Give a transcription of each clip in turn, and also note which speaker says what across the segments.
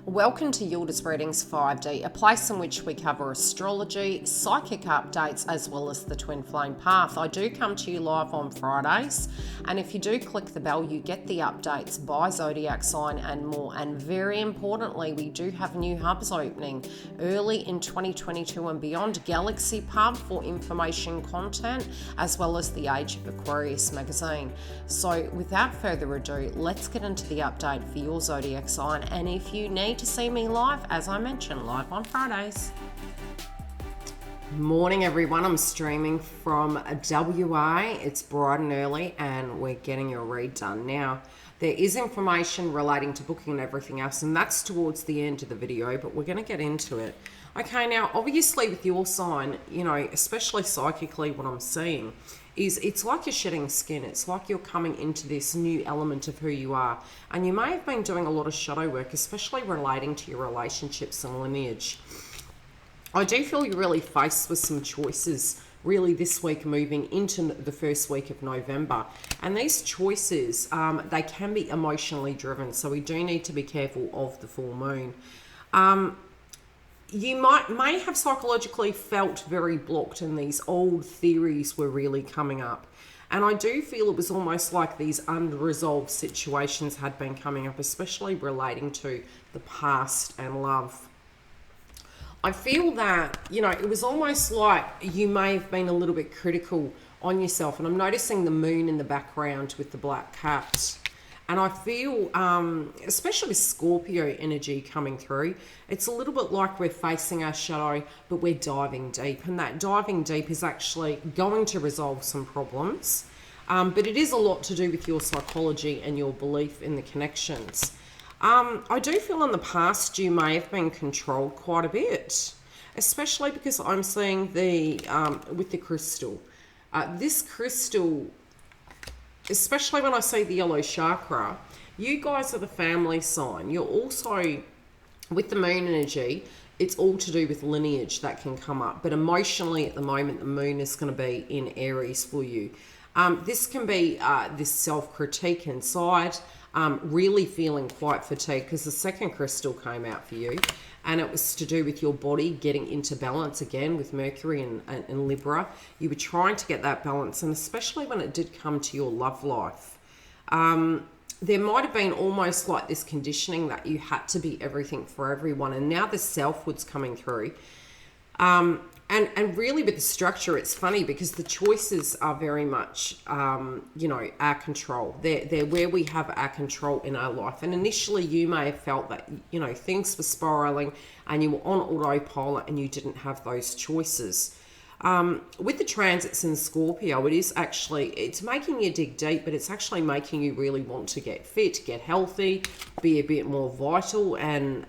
Speaker 1: Welcome to YILDIZ Readings 5D, a place in which we cover astrology, psychic updates, as well as the twin flame path. I do come to you live on Fridays, and if you do click the bell, you get the updates by zodiac sign and more. And very importantly, we do have new hubs opening early in 2022 and beyond. Galaxy Pub for information content, as well as the Age of Aquarius magazine. So without further ado, let's get into the update for your zodiac sign. And if you need to see me live, as I mentioned, live on Fridays. Morning everyone, I'm streaming from WA. It's bright and early and we're getting your read done. Now, there is information relating to booking and everything else, and that's towards the end of the video, but we're going to get into it. Okay, now obviously with your sign, especially psychically, what I'm seeing is it's like you're shedding skin. It's like you're coming into this new element of who you are. And you may have been doing a lot of shadow work, especially relating to your relationships and lineage. I do feel you're really faced with some choices really this week moving into the first week of November. And these choices, they can be emotionally driven. So we do need to be careful of the full moon. You may have psychologically felt very blocked and these old theories were really coming up. And I do feel it was almost like these unresolved situations had been coming up, especially relating to the past and love. I feel that, it was almost like you may have been a little bit critical on yourself. And I'm noticing the moon in the background with the black cat. And I feel, especially with Scorpio energy coming through, it's a little bit like we're facing our shadow, but we're diving deep. And that diving deep is actually going to resolve some problems. But it is a lot to do with your psychology and your belief in the connections. I do feel in the past you may have been controlled quite a bit, especially because I'm seeing with the crystal. This crystal, especially when I see the yellow chakra, you guys are the family sign. You're also, with the moon energy, it's all to do with lineage that can come up. But emotionally at the moment, the moon is going to be in Aries for you. This can be this self-critique inside, really feeling quite fatigued because the second crystal came out for you. And it was to do with your body getting into balance again with Mercury and Libra. You were trying to get that balance, and especially when it did come to your love life. There might have been almost like this conditioning that you had to be everything for everyone, and now the selfhood's coming through. And really with the structure, it's funny because the choices are very much, our control. They're where we have our control in our life. And initially you may have felt that, things were spiraling and you were on autopilot and you didn't have those choices. With the transits in Scorpio, it's making you dig deep, but it's actually making you really want to get fit, get healthy, be a bit more vital, and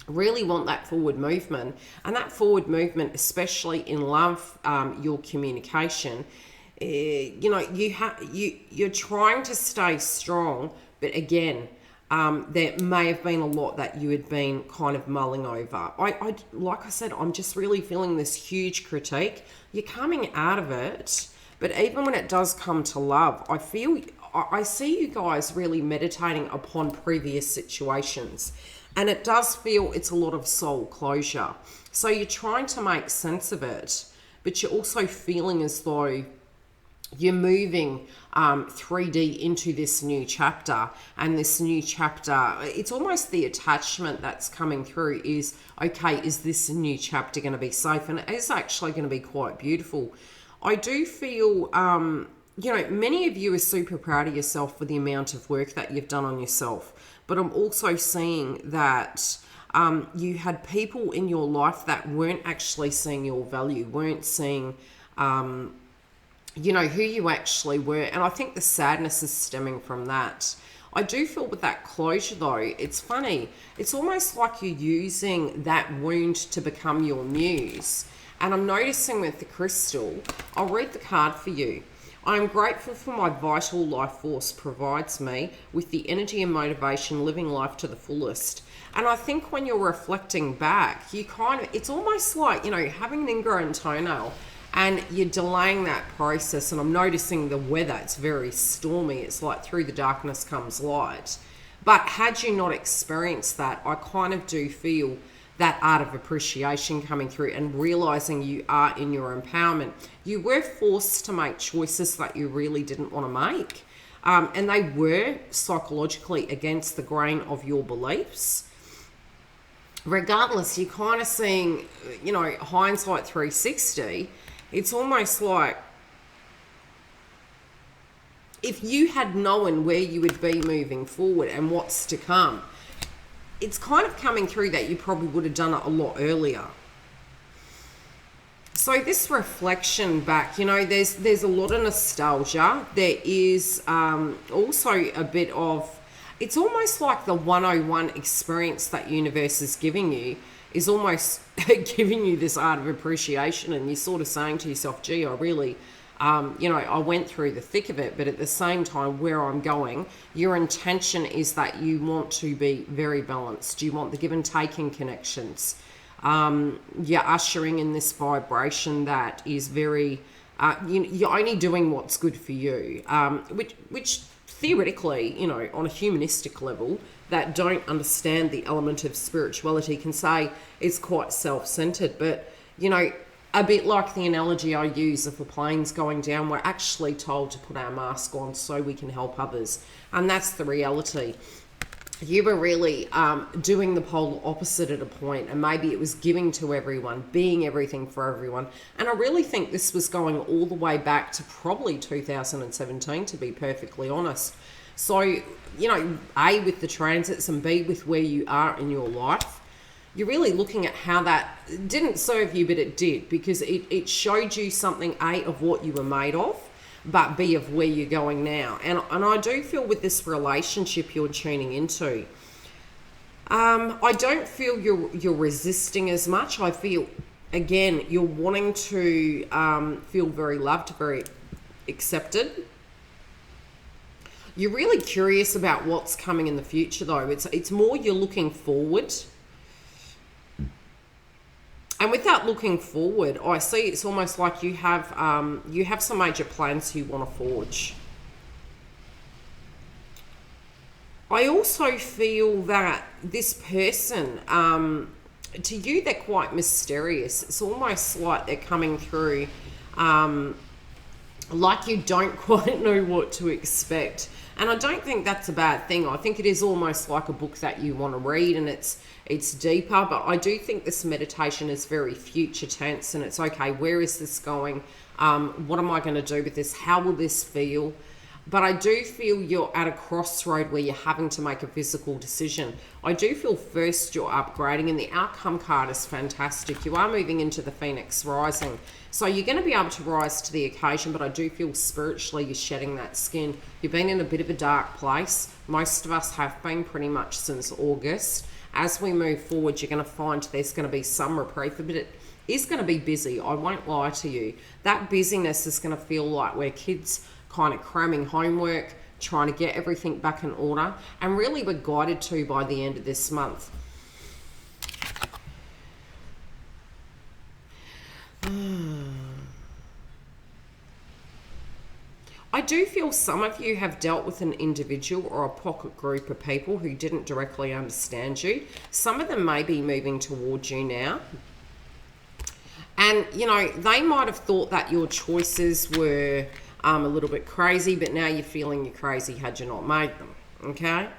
Speaker 1: really want that forward movement. And that forward movement, especially in love, your communication, you're trying to stay strong, but again, there may have been a lot that you had been kind of mulling over. Like I said, I'm just really feeling this huge critique. You're coming out of it, but even when it does come to love, I see you guys really meditating upon previous situations. And it does feel it's a lot of soul closure. So you're trying to make sense of it, but you're also feeling as though you're moving 3D into this new chapter. And this new chapter, it's almost the attachment that's coming through is, okay, is this new chapter going to be safe? And it is actually going to be quite beautiful. I do feel, many of you are super proud of yourself for the amount of work that you've done on yourself. But I'm also seeing that you had people in your life that weren't actually seeing your value, weren't seeing, who you actually were. And I think the sadness is stemming from that. I do feel with that closure, though, it's funny. It's almost like you're using that wound to become your muse. And I'm noticing with the crystal, I'll read the card for you. I am grateful for my vital life force provides me with the energy and motivation living life to the fullest. And I think when you're reflecting back, it's almost like, having an ingrown toenail and you're delaying that process. And I'm noticing the weather, it's very stormy. It's like through the darkness comes light. But had you not experienced that, I kind of do feel that art of appreciation coming through and realizing you are in your empowerment. You were forced to make choices that you really didn't want to make. And they were psychologically against the grain of your beliefs. Regardless, you're kind of seeing, hindsight 360. It's almost like if you had known where you would be moving forward and what's to come, it's kind of coming through that you probably would have done it a lot earlier. So this reflection back, there's a lot of nostalgia. There is also a bit of, it's almost like the 101 experience that universe is giving you is almost giving you this art of appreciation, and you're sort of saying to yourself, gee, I really, I went through the thick of it, but at the same time, where I'm going, your intention is that you want to be very balanced. You want the give and take in connections. You're ushering in this vibration that is very, you're only doing what's good for you, which theoretically, on a humanistic level, that don't understand the element of spirituality can say it's quite self-centered. But, a bit like the analogy I use of the planes going down, we're actually told to put our mask on so we can help others. And that's the reality. You were really doing the polar opposite at a point, and maybe it was giving to everyone, being everything for everyone. And I really think this was going all the way back to probably 2017, to be perfectly honest. So, A, with the transits, and B, with where you are in your life, you're really looking at how that didn't serve you, but it did, because it showed you something, A, of what you were made of, but B, of where you're going now. And I do feel with this relationship you're tuning into, I don't feel you're resisting as much. I feel, again, you're wanting to feel very loved, very accepted. You're really curious about what's coming in the future, though. It's more you're looking forward. And with that looking forward, I see it's almost like you have some major plans you want to forge. I also feel that this person, to you, they're quite mysterious. It's almost like they're coming through like you don't quite know what to expect. And I don't think that's a bad thing. I think it is almost like a book that you want to read, and it's deeper. But I do think this meditation is very future tense, and it's okay, where is this going? What am I going to do with this? How will this feel? But I do feel you're at a crossroad where you're having to make a physical decision. I do feel first you're upgrading, and the outcome card is fantastic. You are moving into the Phoenix Rising. So you're going to be able to rise to the occasion, but I do feel spiritually you're shedding that skin. You've been in a bit of a dark place. Most of us have been pretty much since August. As we move forward, you're going to find there's going to be some reprieve, but it is going to be busy. I won't lie to you. That busyness is going to feel like we're kids kind of cramming homework, trying to get everything back in order, and really we're guided to by the end of this month. I do feel some of you have dealt with an individual or a pocket group of people who didn't directly understand you. Some of them may be moving towards you now. And, they might have thought that your choices were a little bit crazy, but now you're feeling you're crazy had you not made them, okay?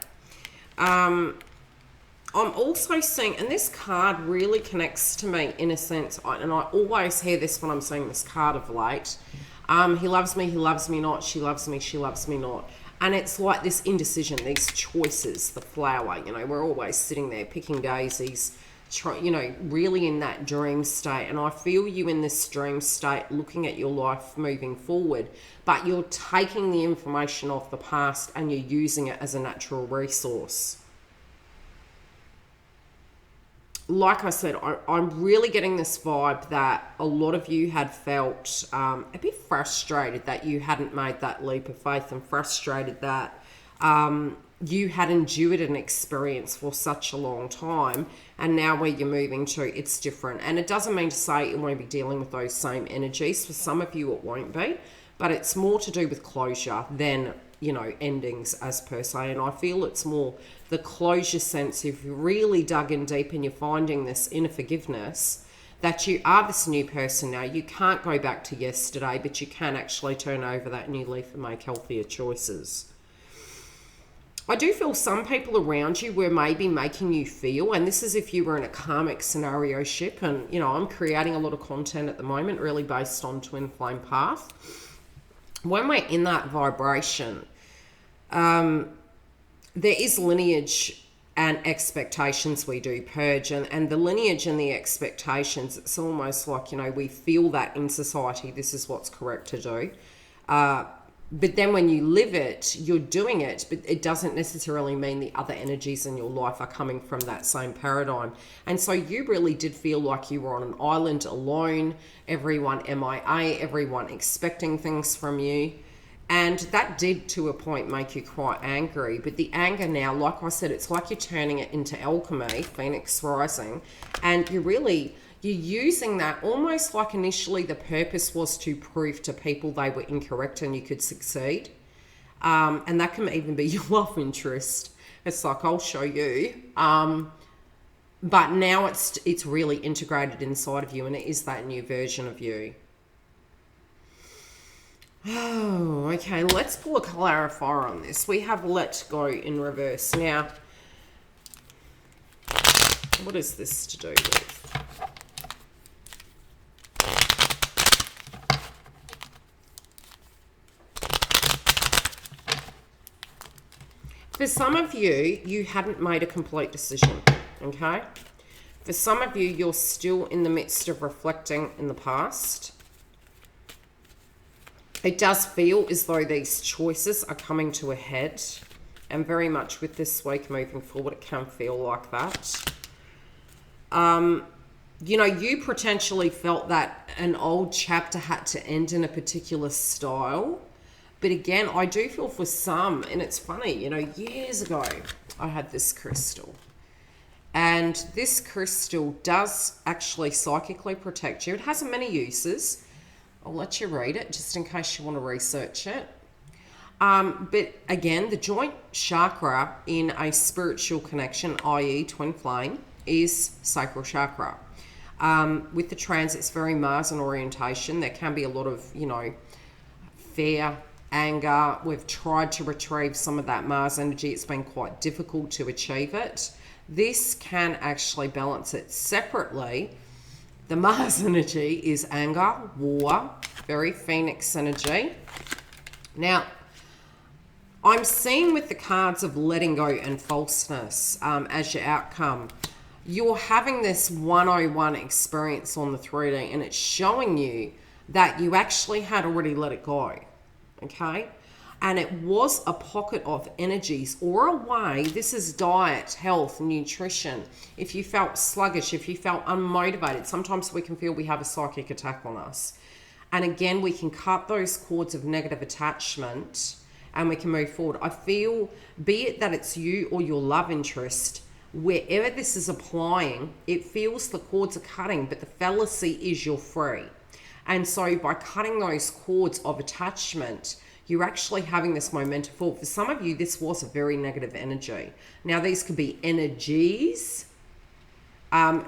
Speaker 1: I'm also seeing, and this card really connects to me in a sense, and I always hear this when I'm seeing this card of late. He loves me not, she loves me not. And it's like this indecision, these choices, the flower, we're always sitting there picking daisies, really in that dream state. And I feel you in this dream state looking at your life moving forward, but you're taking the information of the past and you're using it as a natural resource. Like I said, I'm really getting this vibe that a lot of you had felt a bit frustrated that you hadn't made that leap of faith, and frustrated that you had endured an experience for such a long time, and now where you're moving to, it's different. And it doesn't mean to say it won't be dealing with those same energies. For some of you, it won't be, but it's more to do with closure than you know, endings as per se. And I feel it's more the closure sense. If you really dug in deep and you're finding this inner forgiveness, that you are this new person now. You can't go back to yesterday, but you can actually turn over that new leaf and make healthier choices. I do feel some people around you were maybe making you feel, and this is if you were in a karmic scenario ship, and, you know, I'm creating a lot of content at the moment really based on twin flame path. When we're in that vibration, there is lineage and expectations we do purge, and the lineage and the expectations, it's almost like, you know, we feel that in society this is what's correct to do, but then when you live it, you're doing it, but it doesn't necessarily mean the other energies in your life are coming from that same paradigm. And so you really did feel like you were on an island alone, everyone MIA, everyone expecting things from you. And that did, to a point, make you quite angry. But the anger now, like I said, it's like you're turning it into alchemy, Phoenix rising, and you're using that almost like initially the purpose was to prove to people they were incorrect and you could succeed. And that can even be your love interest. It's like, I'll show you. But now it's really integrated inside of you, and it is that new version of you. Oh, okay. Let's pull a clarifier on this. We have let go in reverse. Now, what is this to do with? For some of you, you hadn't made a complete decision, okay? For some of you, you're still in the midst of reflecting in the past. It does feel as though these choices are coming to a head, and very much with this week moving forward, it can feel like that. You know, you potentially felt that an old chapter had to end in a particular style. But again, I do feel for some, and it's funny, you know, years ago, I had this crystal. And this crystal does actually psychically protect you. It has many uses. I'll let you read it just in case you want to research it. But again, the joint chakra in a spiritual connection, i.e. twin flame, is sacral chakra. With the transits, very Mars in orientation. There can be a lot of, you know, fear, anger. We've tried to retrieve some of that Mars energy. It's been quite difficult to achieve it. This can actually balance it separately. The Mars energy is anger, war, very Phoenix energy. Now, I'm seeing with the cards of letting go and falseness as your outcome, you're having this 101 experience on the 3D, and it's showing you that you actually had already let it go. Okay, and it was a pocket of energies or a way. This is diet, health, nutrition. If you felt sluggish, if you felt unmotivated, sometimes we can feel we have a psychic attack on us. And again, we can cut those cords of negative attachment and we can move forward. I feel, be it that it's you or your love interest, wherever this is applying, it feels the cords are cutting, but the fallacy is you're free. And so by cutting those cords of attachment, you're actually having this momentum forward. For some of you, this was a very negative energy. Now, these could be energies,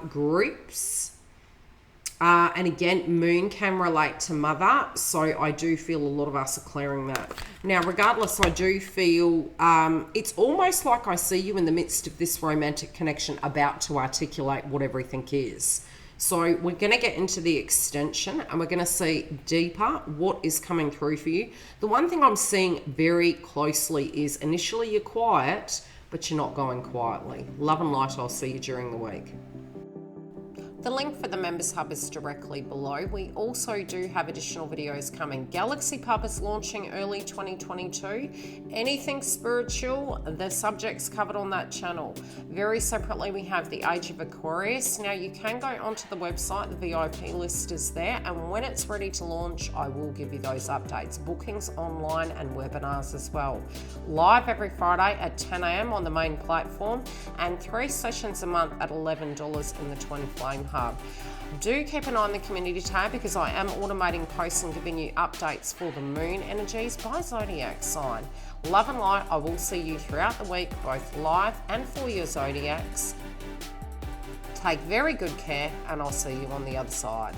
Speaker 1: groups, and again, moon can relate to mother. So I do feel a lot of us are clearing that. Now, regardless, I do feel it's almost like I see you in the midst of this romantic connection about to articulate what everything is. So we're going to get into the extension and we're going to see deeper what is coming through for you. The one thing I'm seeing very closely is initially you're quiet, but you're not going quietly. Love and light, I'll see you during the week. The link for the Members Hub is directly below. We also do have additional videos coming. Galaxy Pub is launching early 2022. Anything spiritual, the subjects covered on that channel. Very separately, we have the Age of Aquarius. Now, you can go onto the website. The VIP list is there. And when it's ready to launch, I will give you those updates. Bookings online and webinars as well. Live every Friday at 10 a.m. on the main platform. And 3 sessions a month at $11 in the Twin Flame Hub. Do keep an eye on the community tab because I am automating posts and giving you updates for the moon energies by zodiac sign. Love and light. I will see you throughout the week, both live and for your zodiacs. Take very good care, and I'll see you on the other side.